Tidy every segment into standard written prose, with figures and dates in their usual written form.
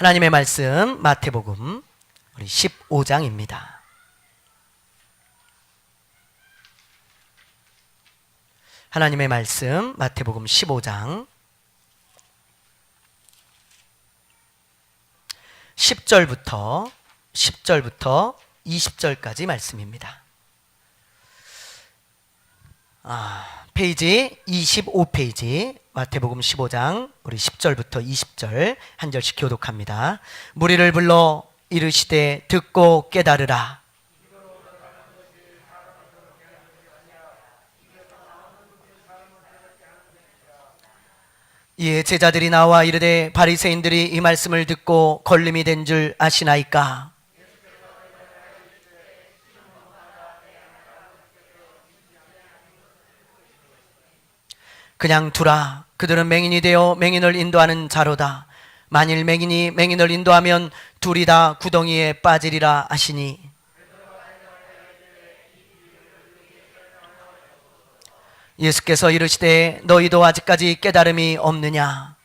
하나님의 말씀 마태복음 우리 15장입니다. 하나님의 말씀 마태복음 15장 10절부터 20절까지 말씀입니다. 페이지 25페이지 마태복음 15장 우리 10절부터 20절 한 절씩 교독합니다. 무리를 불러 이르시되 듣고 깨달으라. 이에 제자들이 나와 이르되 바리새인들이 이 말씀을 듣고 걸림이 된 줄 아시나이까? 그냥 두라. 그들은 맹인이 되어 맹인을 인도하는 자로다. 만일 맹인이 맹인을 인도하면 둘이 다 구덩이에 빠지리라 하시니, 예수께서 이르시되 너희도 아직까지 깨달음이 없느냐?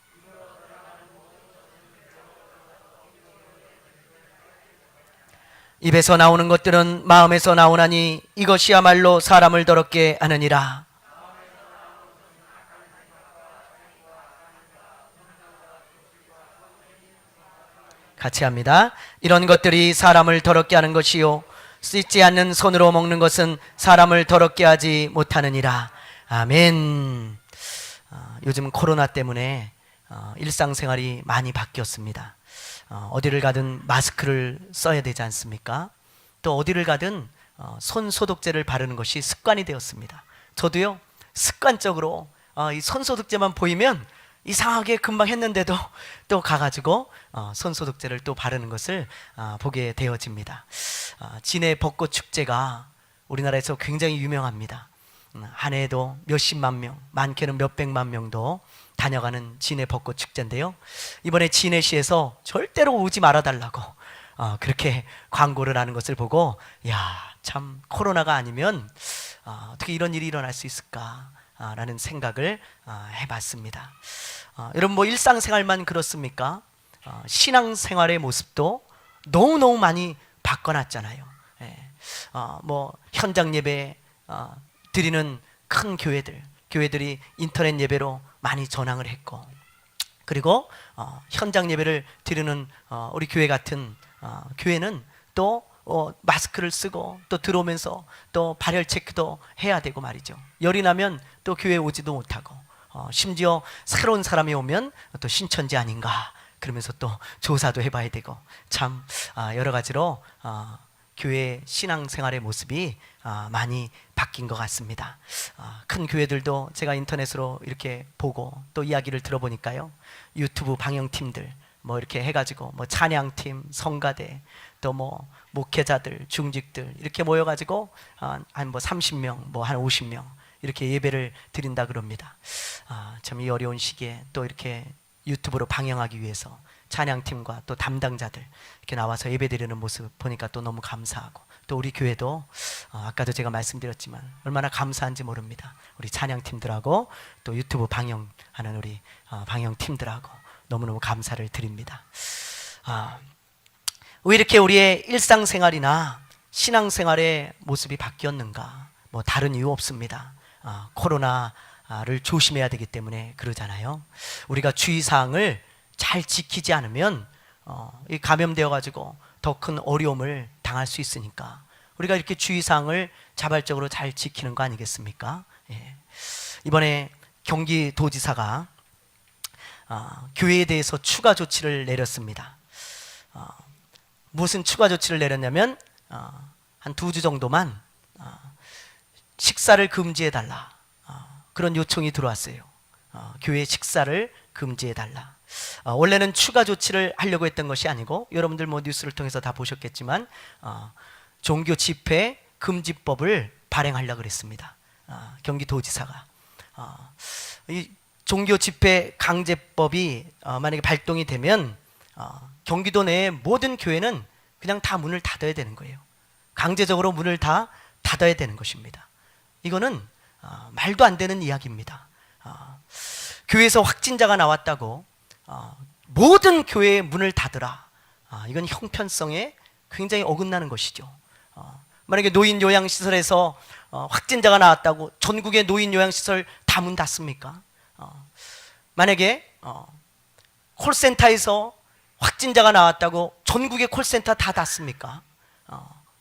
입에서 나오는 것들은 마음에서 나오나니 이것이야말로 사람을 더럽게 하느니라. 같이 합니다. 이런 것들이 사람을 더럽게 하는 것이요 씻지 않는 손으로 먹는 것은 사람을 더럽게 하지 못하느니라. 아멘. 요즘 코로나 때문에 일상생활이 많이 바뀌었습니다. 어디를 가든 마스크를 써야 되지 않습니까? 또 어디를 가든 손 소독제를 바르는 것이 습관이 되었습니다. 저도요, 습관적으로 이 손 소독제만 보이면 이상하게 금방 했는데도 또 가가지고 손 소독제를 또 바르는 것을 보게 되어집니다. 진해 벚꽃 축제가 우리나라에서 굉장히 유명합니다. 한 해에도 몇십만 명, 많게는 몇백만 명도 다녀가는 진해 벚꽃 축제인데요. 이번에 진해시에서 절대로 오지 말아달라고 그렇게 광고를 하는 것을 보고, 야, 참 코로나가 아니면 어떻게 이런 일이 일어날 수 있을까? 라는 생각을 해봤습니다. 여러분, 뭐 일상생활만 그렇습니까? 신앙생활의 모습도 너무너무 많이 바꿔놨잖아요. 뭐 현장 예배 드리는 큰 교회들이 인터넷 예배로 많이 전향을 했고, 그리고 현장 예배를 드리는 우리 교회 같은 교회는 또 마스크를 쓰고 또 들어오면서 또 발열 체크도 해야 되고 말이죠. 열이 나면 또 교회에 오지도 못하고, 심지어 새로운 사람이 오면 또 신천지 아닌가 그러면서 또 조사도 해봐야 되고, 참 여러 가지로 교회 신앙생활의 모습이 많이 바뀐 것 같습니다. 큰 교회들도 제가 인터넷으로 이렇게 보고 또 이야기를 들어보니까요, 유튜브 방영팀들 뭐 이렇게 해가지고 뭐 찬양팀, 성가대, 또 뭐 목회자들, 중직들 이렇게 모여가지고 한 뭐 30명, 뭐 한 50명 이렇게 예배를 드린다 그럽니다. 참 이 어려운 시기에 또 이렇게 유튜브로 방영하기 위해서 찬양팀과 또 담당자들 이렇게 나와서 예배 드리는 모습 보니까 또 너무 감사하고, 또 우리 교회도 아까도 제가 말씀드렸지만 얼마나 감사한지 모릅니다. 우리 찬양팀들하고 또 유튜브 방영하는 우리 방영팀들하고 너무너무 감사를 드립니다. 왜 이렇게 우리의 일상생활이나 신앙생활의 모습이 바뀌었는가? 뭐 다른 이유 없습니다. 코로나를 조심해야 되기 때문에 그러잖아요. 우리가 주의사항을 잘 지키지 않으면 이 감염되어 가지고 더 큰 어려움을 당할 수 있으니까 우리가 이렇게 주의사항을 자발적으로 잘 지키는 거 아니겠습니까? 예. 이번에 경기도지사가 교회에 대해서 추가 조치를 내렸습니다. 무슨 추가 조치를 내렸냐면 한 2주 정도만 식사를 금지해달라, 그런 요청이 들어왔어요. 교회 식사를 금지해달라. 원래는 추가 조치를 하려고 했던 것이 아니고, 여러분들 뭐 뉴스를 통해서 다 보셨겠지만 종교 집회 금지법을 발행하려고 그랬습니다. 경기도지사가 이 종교 집회 강제법이 만약에 발동이 되면 경기도 내의 모든 교회는 그냥 다 문을 닫아야 되는 거예요. 강제적으로 문을 다 닫아야 되는 것입니다. 이거는 말도 안 되는 이야기입니다. 교회에서 확진자가 나왔다고 모든 교회의 문을 닫으라. 이건 형편성에 굉장히 어긋나는 것이죠. 만약에 노인 요양시설에서 확진자가 나왔다고 전국의 노인 요양시설 다 문 닫습니까? 만약에 콜센터에서 확진자가 나왔다고 전국의 콜센터 다 닫습니까?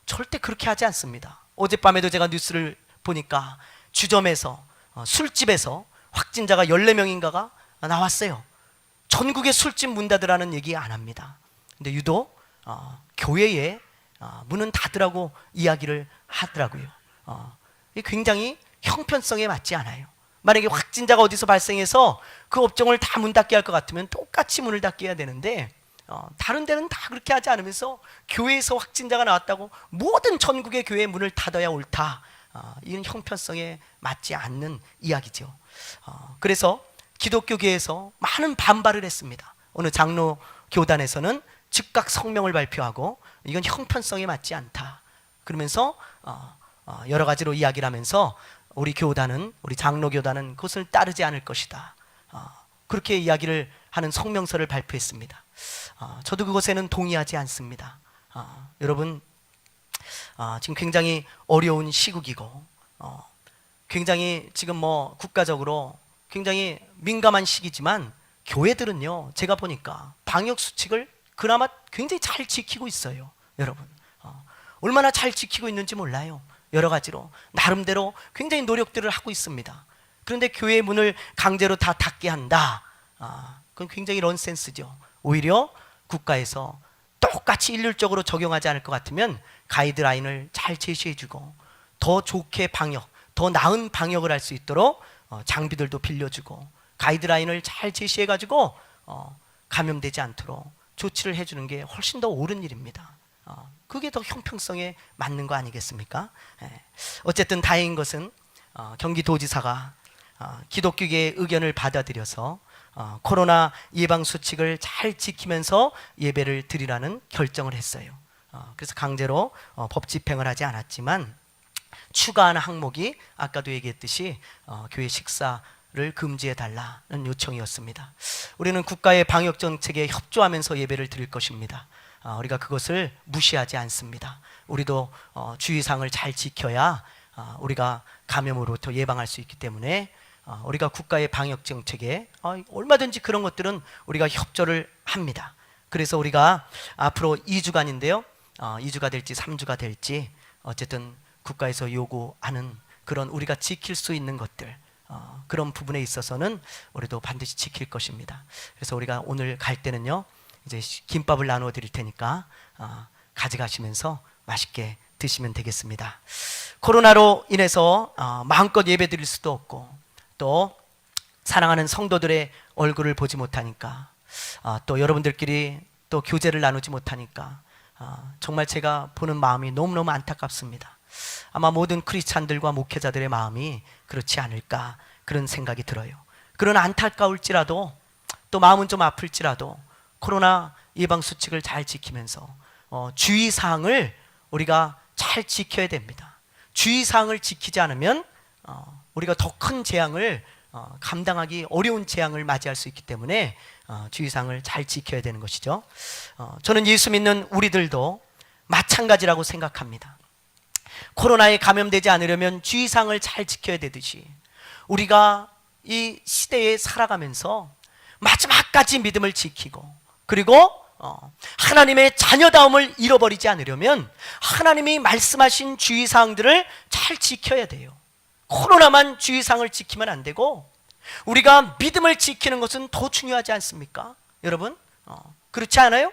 절대 그렇게 하지 않습니다. 어젯밤에도 제가 뉴스를 보니까 주점에서 술집에서 확진자가 14명인가가 나왔어요. 전국의 술집 문 닫으라는 얘기 안 합니다. 근데 유독 교회에 문은 닫으라고 이야기를 하더라고요. 이게 굉장히 형편성에 맞지 않아요. 만약에 확진자가 어디서 발생해서 그 업종을 다 문 닫게 할 것 같으면 똑같이 문을 닫게 해야 되는데 다른 데는 다 그렇게 하지 않으면서 교회에서 확진자가 나왔다고 모든 전국의 교회 문을 닫아야 옳다. 이건 형편성에 맞지 않는 이야기죠. 그래서 기독교계에서 많은 반발을 했습니다. 어느 장로 교단에서는 즉각 성명을 발표하고 이건 형편성에 맞지 않다. 그러면서 여러 가지로 이야기를 하면서 우리 교단은, 우리 장로 교단은 그것을 따르지 않을 것이다. 그렇게 이야기를 하는 성명서를 발표했습니다. 저도 그것에는 동의하지 않습니다. 여러분, 지금 굉장히 어려운 시국이고 굉장히 지금 국가적으로 굉장히 민감한 시기지만 교회들은요, 제가 보니까 방역 수칙을 그나마 굉장히 잘 지키고 있어요. 여러분, 얼마나 잘 지키고 있는지 몰라요. 여러 가지로 나름대로 굉장히 노력들을 하고 있습니다. 그런데 교회의 문을 강제로 다 닫게 한다. 그건 굉장히 넌센스죠. 오히려 국가에서 똑같이 일률적으로 적용하지 않을 것 같으면 가이드라인을 잘 제시해주고 더 좋게 방역, 더 나은 방역을 할 수 있도록 장비들도 빌려주고 가이드라인을 잘 제시해가지고 감염되지 않도록 조치를 해주는 게 훨씬 더 옳은 일입니다. 그게 더 형평성에 맞는 거 아니겠습니까? 어쨌든 다행인 것은 경기도지사가 기독교계의 의견을 받아들여서 코로나 예방수칙을 잘 지키면서 예배를 드리라는 결정을 했어요. 그래서 강제로 법 집행을 하지 않았지만 추가한 항목이 아까도 얘기했듯이 교회 식사를 금지해달라는 요청이었습니다. 우리는 국가의 방역 정책에 협조하면서 예배를 드릴 것입니다. 우리가 그것을 무시하지 않습니다. 우리도 주의사항을 잘 지켜야 우리가 감염으로부터 예방할 수 있기 때문에 우리가 국가의 방역 정책에 얼마든지 그런 것들은 우리가 협조를 합니다. 그래서 우리가 앞으로 2주간인데요 2주가 될지 3주가 될지 어쨌든 국가에서 요구하는 그런 우리가 지킬 수 있는 것들 그런 부분에 있어서는 우리도 반드시 지킬 것입니다. 그래서 우리가 오늘 갈 때는요 이제 김밥을 나누어 드릴 테니까 가져가시면서 맛있게 드시면 되겠습니다. 코로나로 인해서 마음껏 예배 드릴 수도 없고 또 사랑하는 성도들의 얼굴을 보지 못하니까 또 여러분들끼리 또 교제를 나누지 못하니까 정말 제가 보는 마음이 너무너무 안타깝습니다. 아마 모든 크리스찬들과 목회자들의 마음이 그렇지 않을까 그런 생각이 들어요. 그러나 안타까울지라도 또 마음은 좀 아플지라도 코로나 예방수칙을 잘 지키면서 주의사항을 우리가 잘 지켜야 됩니다. 주의사항을 지키지 않으면 우리가 더 큰 재앙을 감당하기 어려운 재앙을 맞이할 수 있기 때문에 주의사항을 잘 지켜야 되는 것이죠. 저는 예수 믿는 우리들도 마찬가지라고 생각합니다. 코로나에 감염되지 않으려면 주의사항을 잘 지켜야 되듯이 우리가 이 시대에 살아가면서 마지막까지 믿음을 지키고 그리고 하나님의 자녀다움을 잃어버리지 않으려면 하나님이 말씀하신 주의사항들을 잘 지켜야 돼요. 코로나만 주의사항을 지키면 안 되고 우리가 믿음을 지키는 것은 더 중요하지 않습니까? 여러분 그렇지 않아요?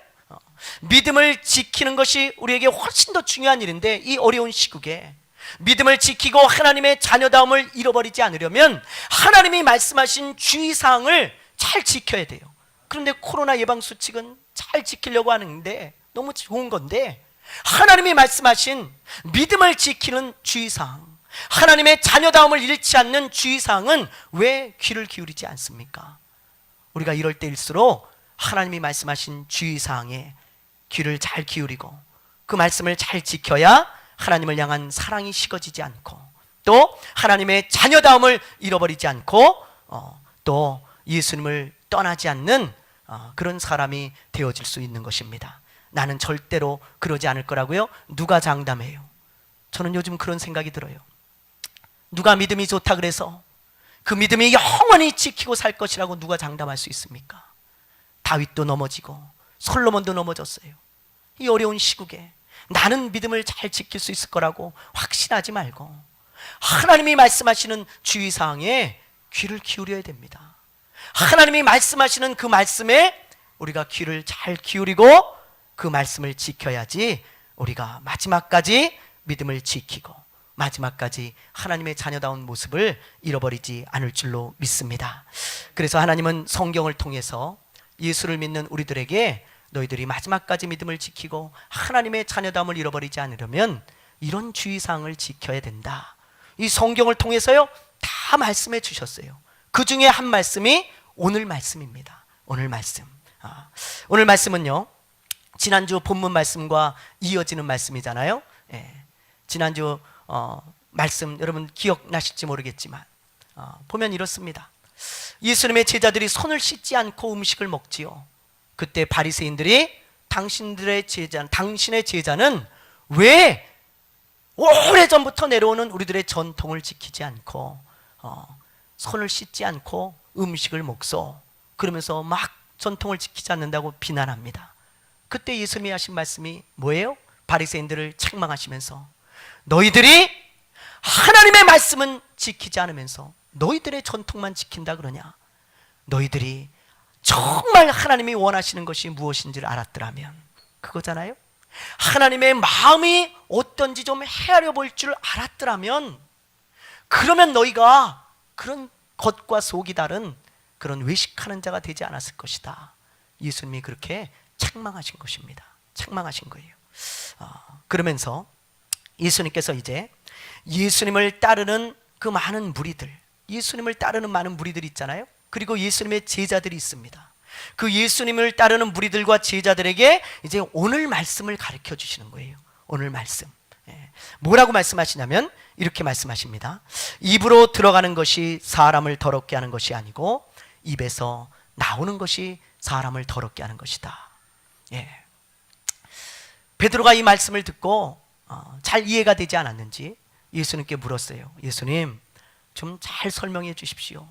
믿음을 지키는 것이 우리에게 훨씬 더 중요한 일인데 이 어려운 시국에 믿음을 지키고 하나님의 자녀다움을 잃어버리지 않으려면 하나님이 말씀하신 주의사항을 잘 지켜야 돼요. 그런데 코로나 예방수칙은 잘 지키려고 하는데 너무 좋은 건데 하나님이 말씀하신 믿음을 지키는 주의사항, 하나님의 자녀다움을 잃지 않는 주의사항은 왜 귀를 기울이지 않습니까? 우리가 이럴 때일수록 하나님이 말씀하신 주의사항에 귀를 잘 기울이고 그 말씀을 잘 지켜야 하나님을 향한 사랑이 식어지지 않고 또 하나님의 자녀다움을 잃어버리지 않고 또 예수님을 떠나지 않는 그런 사람이 되어질 수 있는 것입니다. 나는 절대로 그러지 않을 거라고요? 누가 장담해요? 저는 요즘 그런 생각이 들어요. 누가 믿음이 좋다 그래서 그 믿음이 영원히 지키고 살 것이라고 누가 장담할 수 있습니까? 다윗도 넘어지고 솔로몬도 넘어졌어요. 이 어려운 시국에 나는 믿음을 잘 지킬 수 있을 거라고 확신하지 말고 하나님이 말씀하시는 주의사항에 귀를 기울여야 됩니다. 하나님이 말씀하시는 그 말씀에 우리가 귀를 잘 기울이고 그 말씀을 지켜야지 우리가 마지막까지 믿음을 지키고 마지막까지 하나님의 자녀다운 모습을 잃어버리지 않을 줄로 믿습니다. 그래서 하나님은 성경을 통해서 예수를 믿는 우리들에게 너희들이 마지막까지 믿음을 지키고 하나님의 자녀다움을 잃어버리지 않으려면 이런 주의사항을 지켜야 된다. 이 성경을 통해서요 다 말씀해 주셨어요. 그 중에 한 말씀이 오늘 말씀입니다. 오늘 말씀. 오늘 말씀은요 지난주 본문 말씀과 이어지는 말씀이잖아요. 지난주 말씀 여러분 기억나실지 모르겠지만 보면 이렇습니다. 예수님의 제자들이 손을 씻지 않고 음식을 먹지요. 그때 바리새인들이 당신의 제자는 왜 오래전부터 내려오는 우리들의 전통을 지키지 않고 손을 씻지 않고 음식을 먹소? 그러면서 막 전통을 지키지 않는다고 비난합니다. 그때 예수님이 하신 말씀이 뭐예요? 바리새인들을 책망하시면서 너희들이 하나님의 말씀은 지키지 않으면서 너희들의 전통만 지킨다 그러냐? 너희들이 정말 하나님이 원하시는 것이 무엇인지를 알았더라면 그거잖아요. 하나님의 마음이 어떤지 좀 헤아려 볼 줄 알았더라면 그러면 너희가 그런 겉과 속이 다른 그런 외식하는 자가 되지 않았을 것이다. 예수님이 그렇게 책망하신 것입니다. 책망하신 거예요. 그러면서 예수님께서 이제 예수님을 따르는 그 많은 무리들, 예수님을 따르는 많은 무리들이 있잖아요. 그리고 예수님의 제자들이 있습니다. 그 예수님을 따르는 무리들과 제자들에게 이제 오늘 말씀을 가르쳐 주시는 거예요. 오늘 말씀. 뭐라고 말씀하시냐면 이렇게 말씀하십니다. 입으로 들어가는 것이 사람을 더럽게 하는 것이 아니고 입에서 나오는 것이 사람을 더럽게 하는 것이다. 베드로가 이 말씀을 듣고 잘 이해가 되지 않았는지 예수님께 물었어요. 예수님, 좀 잘 설명해 주십시오.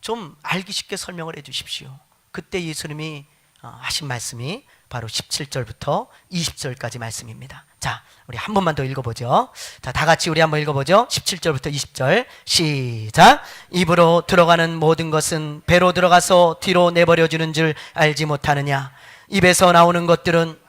좀 알기 쉽게 설명을 해 주십시오. 그때 예수님이 하신 말씀이 바로 17절부터 20절까지 말씀입니다. 자, 우리 한 번만 더 읽어보죠. 자, 다 같이 우리 한번 읽어보죠. 17절부터 20절 시작. 입으로 들어가는 모든 것은 배로 들어가서 뒤로 내버려주는 줄 알지 못하느냐? 입에서 나오는 것들은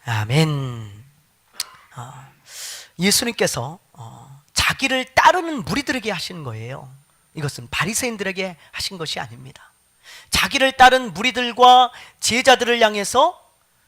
아멘. 예수님께서 자기를 따르는 무리들에게 하시는 거예요. 이것은 바리새인들에게 하신 것이 아닙니다. 자기를 따른 무리들과 제자들을 향해서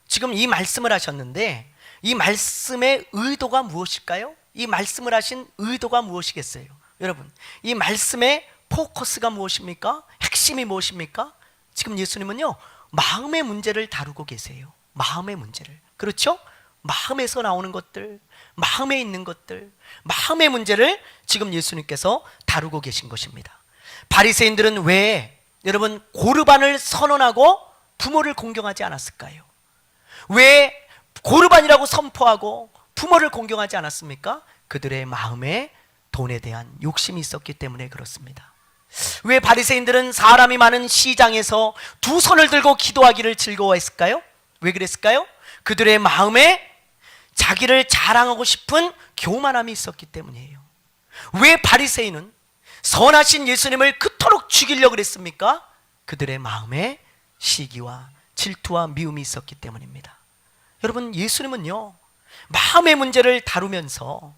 지금 이 말씀을 하셨는데 이 말씀의 의도가 무엇일까요? 이 말씀을 하신 의도가 무엇이겠어요? 여러분, 이 말씀의 포커스가 무엇입니까? 핵심이 무엇입니까? 지금 예수님은요 마음의 문제를 다루고 계세요. 마음의 문제를. 그렇죠? 마음에서 나오는 것들, 마음에 있는 것들, 마음의 문제를 지금 예수님께서 다루고 계신 것입니다. 바리새인들은 왜 여러분 고르반을 선언하고 부모를 공경하지 않았을까요? 왜 고르반이라고 선포하고 부모를 공경하지 않았습니까? 그들의 마음에 돈에 대한 욕심이 있었기 때문에 그렇습니다. 왜 바리새인들은 사람이 많은 시장에서 두 손을 들고 기도하기를 즐거워했을까요? 왜 그랬을까요? 그들의 마음에 자기를 자랑하고 싶은 교만함이 있었기 때문이에요. 왜 바리새인은 선하신 예수님을 그토록 죽이려고 그랬습니까? 그들의 마음에 시기와 질투와 미움이 있었기 때문입니다. 여러분, 예수님은요 마음의 문제를 다루면서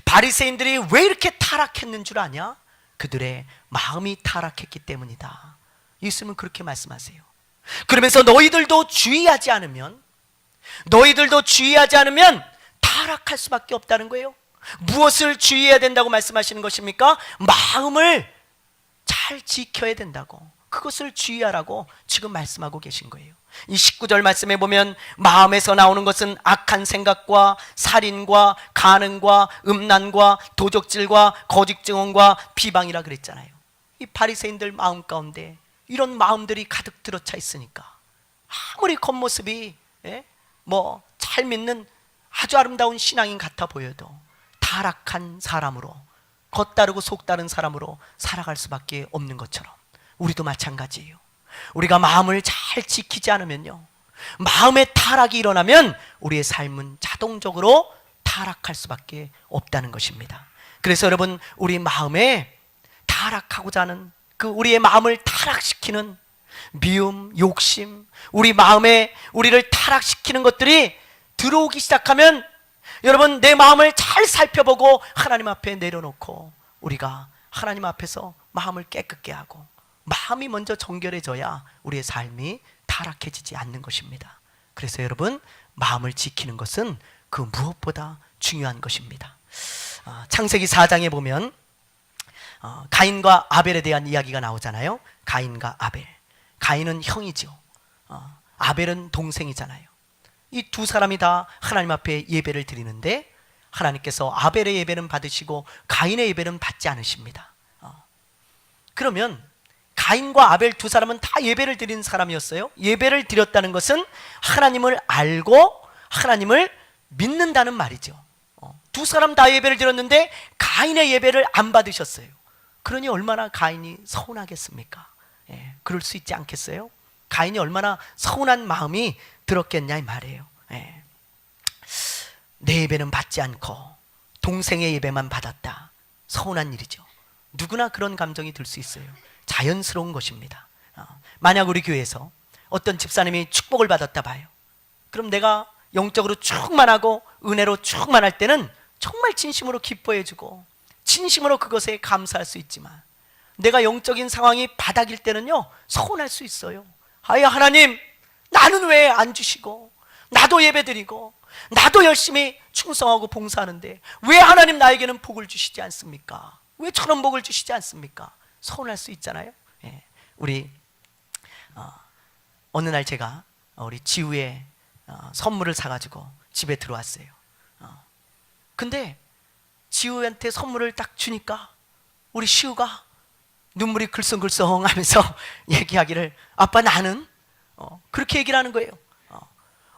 바리새인들이 왜 이렇게 타락했는 줄 아냐? 그들의 마음이 타락했기 때문이다. 예수님은 그렇게 말씀하세요. 그러면서 너희들도 주의하지 않으면 타락할 수밖에 없다는 거예요. 무엇을 주의해야 된다고 말씀하시는 것입니까? 마음을 잘 잘 지켜야 된다고, 그것을 주의하라고 지금 말씀하고 계신 거예요. 이 19절 말씀에 보면 마음에서 나오는 것은 악한 생각과 살인과 간음과 음란과 도적질과 거짓 증언과 비방이라 그랬잖아요. 이 바리새인들 마음 가운데 이런 마음들이 가득 들어차 있으니까 아무리 겉모습이 잘 믿는 아주 아름다운 신앙인 같아 보여도 타락한 사람으로, 겉다르고 속다른 사람으로 살아갈 수밖에 없는 것처럼 우리도 마찬가지예요. 우리가 마음을 잘 지키지 않으면요, 마음의 타락이 일어나면 우리의 삶은 자동적으로 타락할 수밖에 없다는 것입니다. 그래서 여러분, 우리 마음에 타락하고자 하는 그 우리의 마음을 타락시키는 미움, 욕심, 우리 마음에 우리를 타락시키는 것들이 들어오기 시작하면 여러분, 내 마음을 잘 살펴보고 하나님 앞에 내려놓고 우리가 하나님 앞에서 마음을 깨끗게 하고 마음이 먼저 정결해져야 우리의 삶이 타락해지지 않는 것입니다. 그래서 여러분, 마음을 지키는 것은 그 무엇보다 중요한 것입니다. 창세기 4장에 보면 가인과 아벨에 대한 이야기가 나오잖아요. 가인과 아벨. 가인은 형이죠. 아벨은 동생이잖아요. 이 두 사람이 다 하나님 앞에 예배를 드리는데 하나님께서 아벨의 예배는 받으시고 가인의 예배는 받지 않으십니다. 그러면 가인과 아벨 두 사람은 다 예배를 드리는 사람이었어요. 예배를 드렸다는 것은 하나님을 알고 하나님을 믿는다는 말이죠. 두 사람 다 예배를 드렸는데 가인의 예배를 안 받으셨어요. 그러니 얼마나 가인이 서운하겠습니까? 그럴 수 있지 않겠어요? 가인이 얼마나 서운한 마음이 들었겠냐 이 말이에요. 내 예배는 받지 않고 동생의 예배만 받았다. 서운한 일이죠. 누구나 그런 감정이 들 수 있어요. 자연스러운 것입니다. 만약 우리 교회에서 어떤 집사님이 축복을 받았다 봐요. 그럼 내가 영적으로 충만하고 은혜로 충만할 때는 정말 진심으로 기뻐해주고 진심으로 그것에 감사할 수 있지만, 내가 영적인 상황이 바닥일 때는요, 서운할 수 있어요. 아야, 하나님, 나는 왜 안 주시고, 나도 예배드리고 나도 열심히 충성하고 봉사하는데 왜 하나님 나에게는 복을 주시지 않습니까? 왜 저런 복을 주시지 않습니까? 서운할 수 있잖아요. 우리 어느 날 제가 우리 지우의 선물을 사가지고 집에 들어왔어요. 근데 지우한테 선물을 딱 주니까 우리 시우가 눈물이 글썽글썽 하면서 얘기하기를, 아빠 나는 그렇게 얘기를 하는 거예요.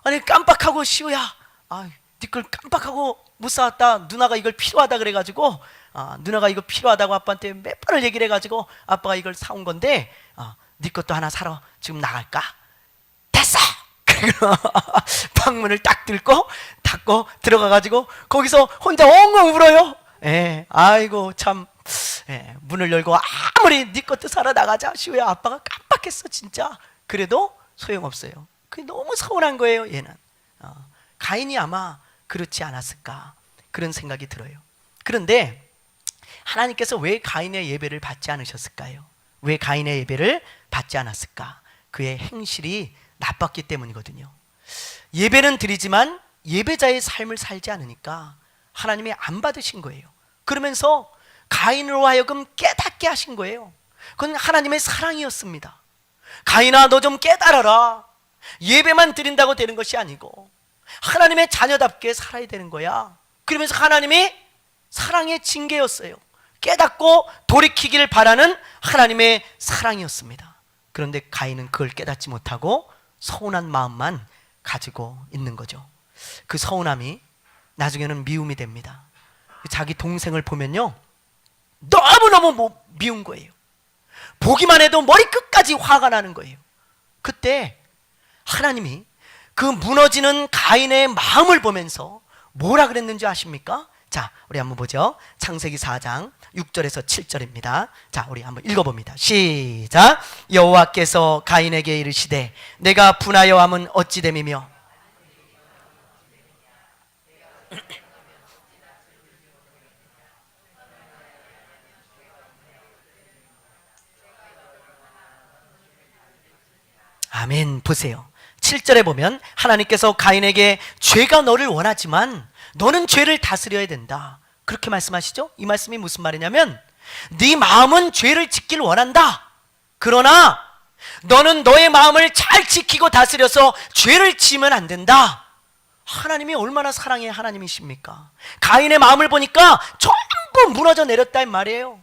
아니, 깜빡하고 시우야, 네 걸 깜빡하고 못 사왔다. 누나가 이걸 필요하다 그래가지고 누나가 이거 필요하다고 아빠한테 몇 번을 얘기를 해가지고 아빠가 이걸 사온 건데 네 것도 하나 사러 지금 나갈까? 됐어! 방문을 딱 닫고 들어가가지고 거기서 혼자 엉엉 울어요. 아이고 참. 문을 열고 아무리 네 것도 사러 나가자 시우야, 아빠가 깜빡했어 진짜. 그래도 소용없어요. 그게 너무 서운한 거예요. 얘는 가인이 아마 그렇지 않았을까, 그런 생각이 들어요. 그런데 하나님께서 왜 가인의 예배를 받지 않으셨을까요? 왜 가인의 예배를 받지 않았을까? 그의 행실이 나빴기 때문이거든요. 예배는 드리지만 예배자의 삶을 살지 않으니까 하나님이 안 받으신 거예요. 그러면서 가인으로 하여금 깨닫게 하신 거예요. 그건 하나님의 사랑이었습니다. 가인아, 너 좀 깨달아라. 예배만 드린다고 되는 것이 아니고 하나님의 자녀답게 살아야 되는 거야. 그러면서 하나님이 사랑의 징계였어요. 깨닫고 돌이키기를 바라는 하나님의 사랑이었습니다. 그런데 가인은 그걸 깨닫지 못하고 서운한 마음만 가지고 있는 거죠. 그 서운함이 나중에는 미움이 됩니다. 자기 동생을 보면요, 너무너무 미운 거예요. 보기만 해도 머리끝까지 화가 나는 거예요. 그때 하나님이 그 무너지는 가인의 마음을 보면서 뭐라 그랬는지 아십니까? 자, 우리 한번 보죠. 창세기 4장 6절에서 7절입니다. 자, 우리 한번 읽어봅니다. 시작. 여호와께서 가인에게 이르시되 내가 분하여 함은 어찌 됨이며 아멘. 보세요. 7절에 보면 하나님께서 가인에게 죄가 너를 원하지만 너는 죄를 다스려야 된다, 그렇게 말씀하시죠. 이 말씀이 무슨 말이냐면 네 마음은 죄를 짓길 원한다. 그러나 너는 너의 마음을 잘 지키고 다스려서 죄를 지으면 안 된다. 하나님이 얼마나 사랑의 하나님이십니까? 가인의 마음을 보니까 전부 무너져 내렸다는 말이에요.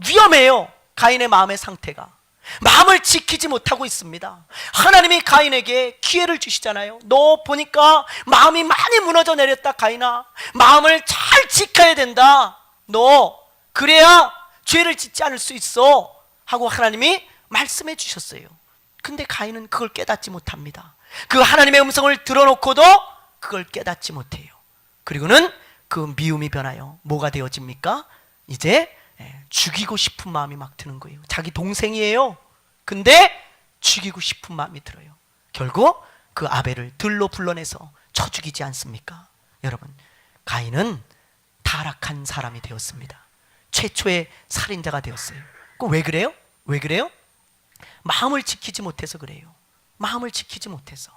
위험해요. 가인의 마음의 상태가. 마음을 지키지 못하고 있습니다. 하나님이 가인에게 기회를 주시잖아요. 너 보니까 마음이 많이 무너져 내렸다. 가인아, 마음을 잘 지켜야 된다. 너 그래야 죄를 짓지 않을 수 있어 하고 하나님이 말씀해 주셨어요. 근데 가인은 그걸 깨닫지 못합니다. 그 하나님의 음성을 들어놓고도 그걸 깨닫지 못해요. 그리고는 그 미움이 변하여 뭐가 되어집니까? 이제 죽이고 싶은 마음이 막 드는 거예요. 자기 동생이에요. 근데 죽이고 싶은 마음이 들어요. 결국 그 아벨을 들로 불러내서 쳐 죽이지 않습니까? 여러분, 가인은 타락한 사람이 되었습니다. 최초의 살인자가 되었어요. 왜 그래요? 왜 그래요? 마음을 지키지 못해서 그래요. 마음을 지키지 못해서.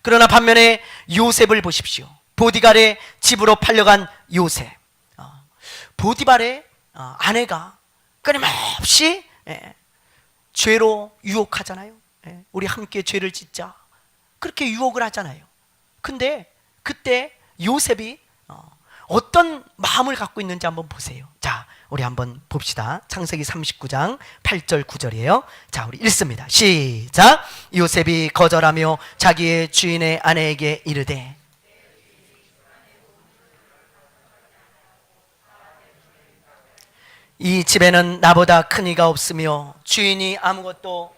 그러나 반면에 요셉을 보십시오. 보디갈의 집으로 팔려간 요셉. 보디발의 아내가 끊임없이 죄로 유혹하잖아요. 우리 함께 죄를 짓자. 그렇게 유혹을 하잖아요. 근데 그때 요셉이 어떤 마음을 갖고 있는지 한번 보세요. 자, 우리 한번 봅시다. 창세기 39장 8절 9절이에요. 자, 우리 읽습니다. 시작. 요셉이 거절하며 자기의 주인의 아내에게 이르되, 이 집에는 나보다 큰 이가 없으며 주인이 아무것도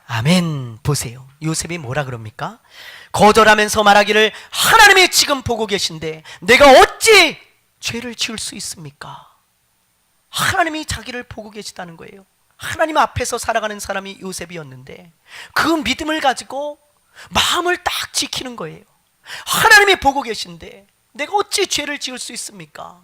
아멘. 보세요. 요셉이 뭐라 그럽니까? 거절하면서 말하기를, 하나님이 지금 보고 계신데 내가 어찌 죄를 지을 수 있습니까? 하나님이 자기를 보고 계시다는 거예요. 하나님 앞에서 살아가는 사람이 요셉이었는데 그 믿음을 가지고 마음을 딱 지키는 거예요. 하나님이 보고 계신데 내가 어찌 죄를 지을 수 있습니까?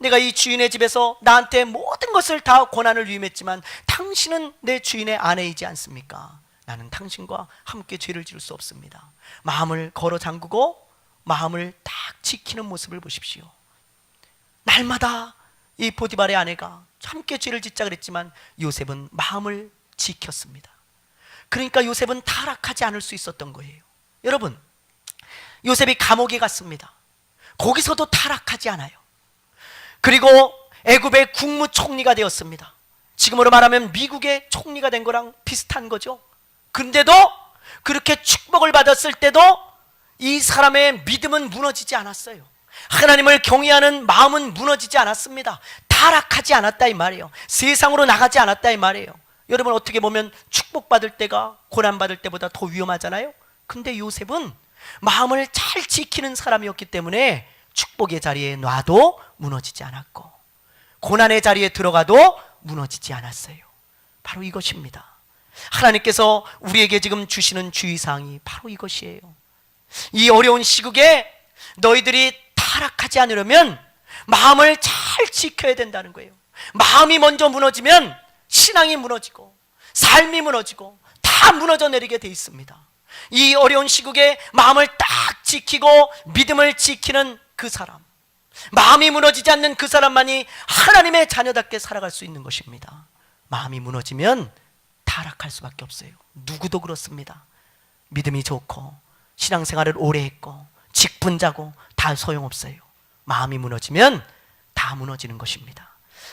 내가 이 주인의 집에서 나한테 모든 것을 다 권한을 위임했지만 당신은 내 주인의 아내이지 않습니까? 나는 당신과 함께 죄를 지을 수 없습니다. 마음을 걸어 잠그고 마음을 딱 지키는 모습을 보십시오. 날마다 이 보디발의 아내가 함께 죄를 짓자 그랬지만 요셉은 마음을 지켰습니다. 그러니까 요셉은 타락하지 않을 수 있었던 거예요. 여러분, 요셉이 감옥에 갔습니다. 거기서도 타락하지 않아요. 그리고 애굽의 국무총리가 되었습니다. 지금으로 말하면 미국의 총리가 된 거랑 비슷한 거죠. 그런데도 그렇게 축복을 받았을 때도 이 사람의 믿음은 무너지지 않았어요. 하나님을 경외하는 마음은 무너지지 않았습니다. 타락하지 않았다 이 말이에요. 세상으로 나가지 않았다 이 말이에요. 여러분, 어떻게 보면 축복받을 때가 고난받을 때보다 더 위험하잖아요. 근데 요셉은 마음을 잘 지키는 사람이었기 때문에 축복의 자리에 놔도 무너지지 않았고 고난의 자리에 들어가도 무너지지 않았어요. 바로 이것입니다. 하나님께서 우리에게 지금 주시는 주의사항이 바로 이것이에요. 이 어려운 시국에 너희들이 타락하지 않으려면 마음을 잘 지켜야 된다는 거예요. 마음이 먼저 무너지면 신앙이 무너지고 삶이 무너지고 다 무너져 내리게 돼 있습니다. 이 어려운 시국에 마음을 딱 지키고 믿음을 지키는 그 사람, 마음이 무너지지 않는 그 사람만이 하나님의 자녀답게 살아갈 수 있는 것입니다. 마음이 무너지면 타락할 수밖에 없어요. 누구도 그렇습니다. 믿음이 좋고 신앙생활을 오래 했고 직분자고 다 소용없어요. 마음이 무너지면 다 무너지는 것입니다.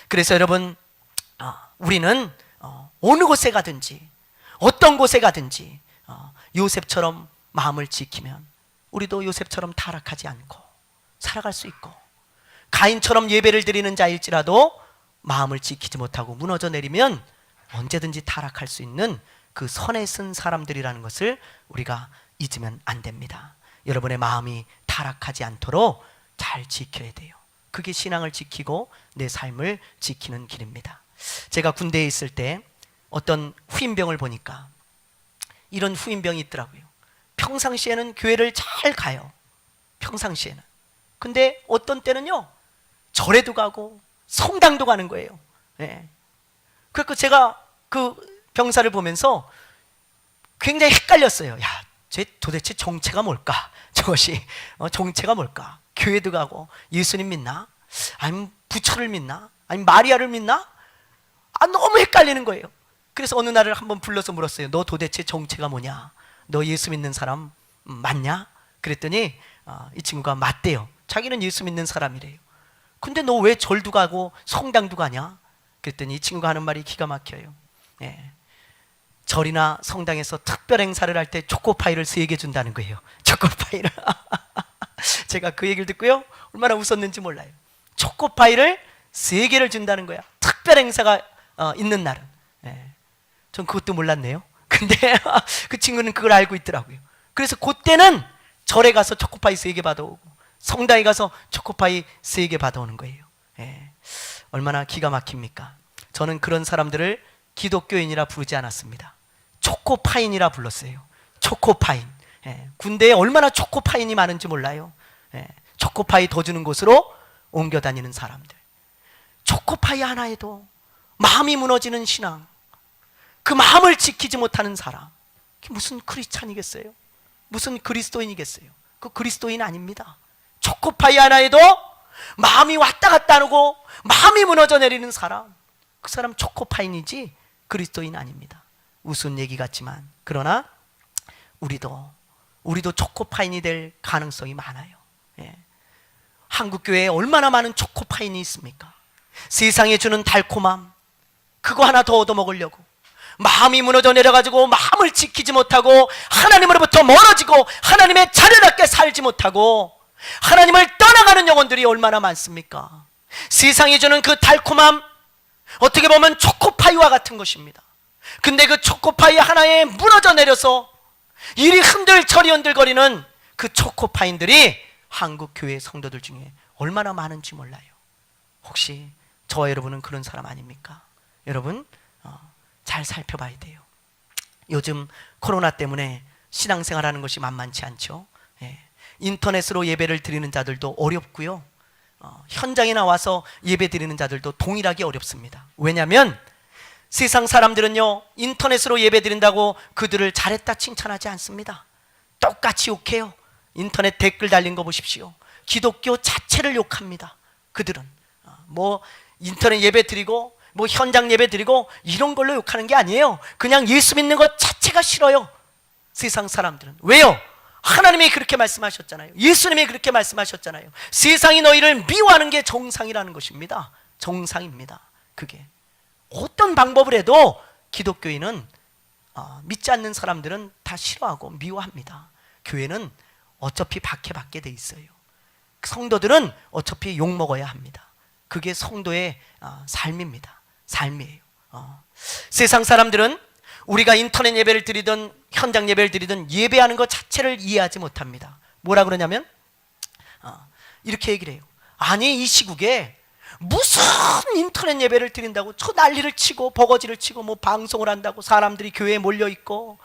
그래서 여러분, 우리는 어느 곳에 가든지 어떤 곳에 가든지 요셉처럼 마음을 지키면 우리도 요셉처럼 타락하지 않고 살아갈 수 있고, 가인처럼 예배를 드리는 자일지라도 마음을 지키지 못하고 무너져 내리면 언제든지 타락할 수 있는 그 선에 쓴 사람들이라는 것을 우리가 잊으면 안 됩니다. 여러분의 마음이 타락하지 않도록 잘 지켜야 돼요. 그게 신앙을 지키고 내 삶을 지키는 길입니다. 제가 군대에 있을 때 어떤 후임병을 보니까 이런 후임병이 있더라고요. 평상시에는 교회를 잘 가요. 평상시에는. 근데 어떤 때는요, 절에도 가고 성당도 가는 거예요. 네. 그래서 제가 그 병사를 보면서 굉장히 헷갈렸어요. 야, 쟤 도대체 정체가 뭘까? 저것이 정체가 뭘까? 교회도 가고 예수님 믿나? 아니면 부처를 믿나? 아니면 마리아를 믿나? 너무 헷갈리는 거예요. 그래서 어느 날을 한번 불러서 물었어요. 너 도대체 정체가 뭐냐? 너 예수 믿는 사람 맞냐? 그랬더니 이 친구가 맞대요. 자기는 예수 믿는 사람이래요. 근데 너 왜 절도 가고 성당도 가냐? 그랬더니 이 친구가 하는 말이 기가 막혀요. 예. 절이나 성당에서 특별 행사를 할 때 초코파이를 3개 준다는 거예요. 초코파이를. 제가 그 얘기를 듣고요, 얼마나 웃었는지 몰라요. 초코파이를 3개를 준다는 거야. 특별 행사가 있는 날은. 예. 전 그것도 몰랐네요. 근데 그 친구는 그걸 알고 있더라고요. 그래서 그때는 절에 가서 초코파이 3개 받아오고 성당에 가서 초코파이 3개 받아오는 거예요. 예. 얼마나 기가 막힙니까? 저는 그런 사람들을 기독교인이라 부르지 않았습니다. 초코파인이라 불렀어요. 초코파인. 예. 군대에 얼마나 초코파인이 많은지 몰라요. 예. 초코파이 더 주는 곳으로 옮겨 다니는 사람들. 초코파이 하나에도 마음이 무너지는 신앙, 그 마음을 지키지 못하는 사람, 그게 무슨 크리스찬이겠어요? 무슨 그리스도인이겠어요? 그 그리스도인 아닙니다. 초코파이 하나에도 마음이 왔다 갔다 하고 마음이 무너져 내리는 사람, 그 사람 초코파인이지 그리스도인 아닙니다. 우스운 얘기 같지만, 그러나 우리도 초코파인이 될 가능성이 많아요. 예. 한국교회에 얼마나 많은 초코파인이 있습니까? 세상에 주는 달콤함, 그거 하나 더 얻어먹으려고 마음이 무너져 내려가지고 마음을 지키지 못하고 하나님으로부터 멀어지고 하나님의 자녀답게 살지 못하고 하나님을 떠나가는 영혼들이 얼마나 많습니까? 세상이 주는 그 달콤함, 어떻게 보면 초코파이와 같은 것입니다. 근데 그 초코파이 하나에 무너져 내려서 이리 흔들처리 흔들거리는 그 초코파인들이 한국 교회 성도들 중에 얼마나 많은지 몰라요. 혹시 저와 여러분은 그런 사람 아닙니까? 여러분 잘 살펴봐야 돼요. 요즘 코로나 때문에 신앙생활하는 것이 만만치 않죠. 예. 인터넷으로 예배를 드리는 자들도 어렵고요, 현장에 나와서 예배 드리는 자들도 동일하게 어렵습니다. 왜냐하면 세상 사람들은요, 인터넷으로 예배 드린다고 그들을 잘했다 칭찬하지 않습니다. 똑같이 욕해요. 인터넷 댓글 달린 거 보십시오. 기독교 자체를 욕합니다. 그들은 인터넷 예배 드리고 현장 예배 드리고 이런 걸로 욕하는 게 아니에요. 그냥 예수 믿는 것 자체가 싫어요, 세상 사람들은. 왜요? 하나님이 그렇게 말씀하셨잖아요. 예수님이 그렇게 말씀하셨잖아요. 세상이 너희를 미워하는 게 정상이라는 것입니다. 정상입니다. 그게 어떤 방법을 해도 기독교인은 믿지 않는 사람들은 다 싫어하고 미워합니다. 교회는 어차피 박해받게 돼 있어요. 성도들은 어차피 욕먹어야 합니다. 그게 성도의 삶입니다. 삶이에요. 세상 사람들은 우리가 인터넷 예배를 드리든 현장 예배를 드리든 예배하는 것 자체를 이해하지 못합니다. 뭐라 그러냐면 이렇게 얘기를 해요. 아니, 이 시국에 무슨 인터넷 예배를 드린다고 저 난리를 치고 버거지를 치고 방송을 한다고 사람들이 교회에 몰려있고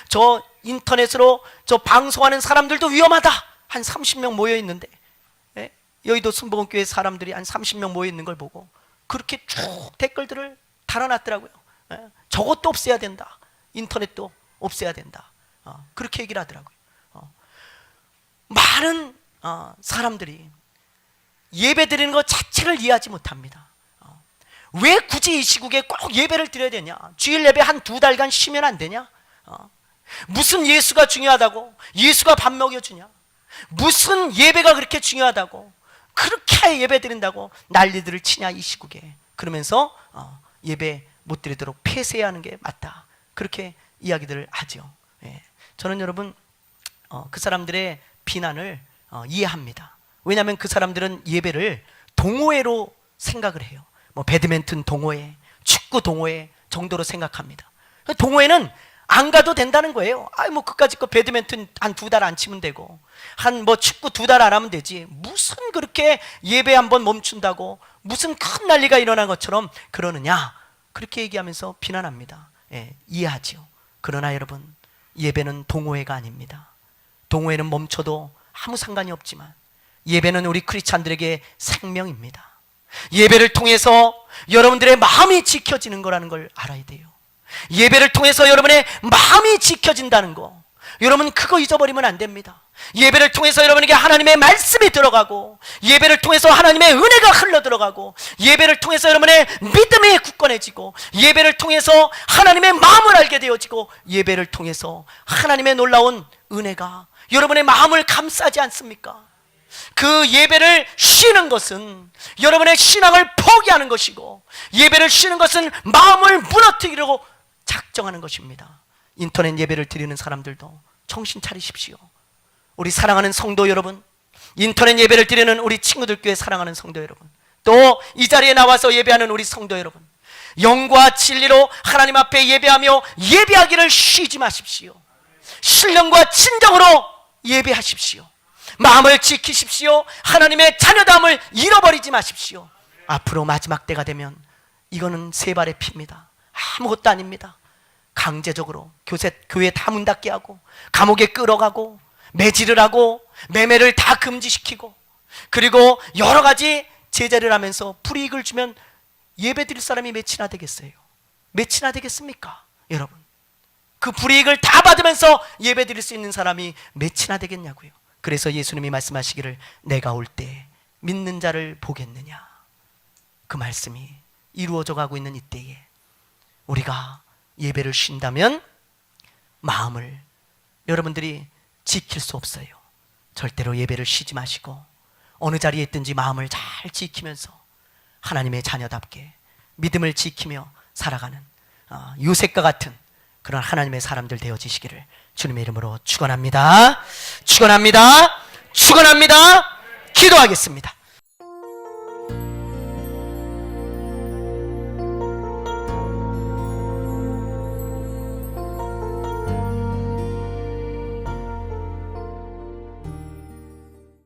저 인터넷으로 저 방송하는 사람들도 위험하다. 한 30명 모여있는데, 예? 여의도 순복음교회 사람들이 한 30명 모여있는 걸 보고 그렇게 쭉 댓글들을 달아놨더라고요. 예? 저것도 없애야 된다, 인터넷도 없애야 된다, 그렇게 얘기를 하더라고요. 많은 사람들이 예배 드리는 것 자체를 이해하지 못합니다. 왜 굳이 이 시국에 꼭 예배를 드려야 되냐? 주일 예배 한 2달간 쉬면 안 되냐? 무슨 예수가 중요하다고 예수가 밥 먹여주냐? 무슨 예배가 그렇게 중요하다고 그렇게 예배 드린다고 난리들을 치냐, 이 시국에. 그러면서 예배 못 드리도록 폐쇄해야 하는 게 맞다, 그렇게 이야기들을 하죠. 예. 저는 여러분 그 사람들의 비난을 이해합니다. 왜냐하면 그 사람들은 예배를 동호회로 생각을 해요. 배드민턴 동호회, 축구 동호회 정도로 생각합니다. 동호회는 안 가도 된다는 거예요. 그까짓 거 배드민턴 한 2달 안 치면 되고 축구 2달 안 하면 되지, 무슨 그렇게 예배 한번 멈춘다고 무슨 큰 난리가 일어난 것처럼 그러느냐, 그렇게 얘기하면서 비난합니다. 예, 이해하죠. 그러나 여러분, 예배는 동호회가 아닙니다. 동호회는 멈춰도 아무 상관이 없지만 예배는 우리 크리스찬들에게 생명입니다. 예배를 통해서 여러분들의 마음이 지켜지는 거라는 걸 알아야 돼요. 예배를 통해서 여러분의 마음이 지켜진다는 거, 여러분 그거 잊어버리면 안 됩니다. 예배를 통해서 여러분에게 하나님의 말씀이 들어가고, 예배를 통해서 하나님의 은혜가 흘러 들어가고, 예배를 통해서 여러분의 믿음이 굳건해지고, 예배를 통해서 하나님의 마음을 알게 되어지고, 예배를 통해서 하나님의 놀라운 은혜가 여러분의 마음을 감싸지 않습니까? 그 예배를 쉬는 것은 여러분의 신앙을 포기하는 것이고, 예배를 쉬는 것은 마음을 무너뜨리려고 작정하는 것입니다. 인터넷 예배를 드리는 사람들도 정신 차리십시오. 우리 사랑하는 성도 여러분, 인터넷 예배를 드리는 우리 친구들 교회 사랑하는 성도 여러분, 또 이 자리에 나와서 예배하는 우리 성도 여러분, 영과 진리로 하나님 앞에 예배하며 예배하기를 쉬지 마십시오. 신령과 진정으로 예배하십시오. 마음을 지키십시오. 하나님의 자녀됨을 잃어버리지 마십시오. 앞으로 마지막 때가 되면 이거는 세 발의 피입니다. 아무것도 아닙니다. 강제적으로 교회 다 문 닫게 하고, 감옥에 끌어가고, 매질을 하고, 매매를 다 금지시키고, 그리고 여러 가지 제재를 하면서 불이익을 주면 예배 드릴 사람이 몇이나 되겠어요? 몇이나 되겠습니까? 여러분, 그 불이익을 다 받으면서 예배 드릴 수 있는 사람이 몇이나 되겠냐고요. 그래서 예수님이 말씀하시기를 내가 올 때 믿는 자를 보겠느냐, 그 말씀이 이루어져 가고 있는 이때에 우리가 예배를 쉰다면 마음을 여러분들이 지킬 수 없어요. 절대로 예배를 쉬지 마시고 어느 자리에 있든지 마음을 잘 지키면서 하나님의 자녀답게 믿음을 지키며 살아가는 요셉과 같은 그런 하나님의 사람들 되어지시기를 주님의 이름으로 축원합니다. 축원합니다. 축원합니다. 기도하겠습니다.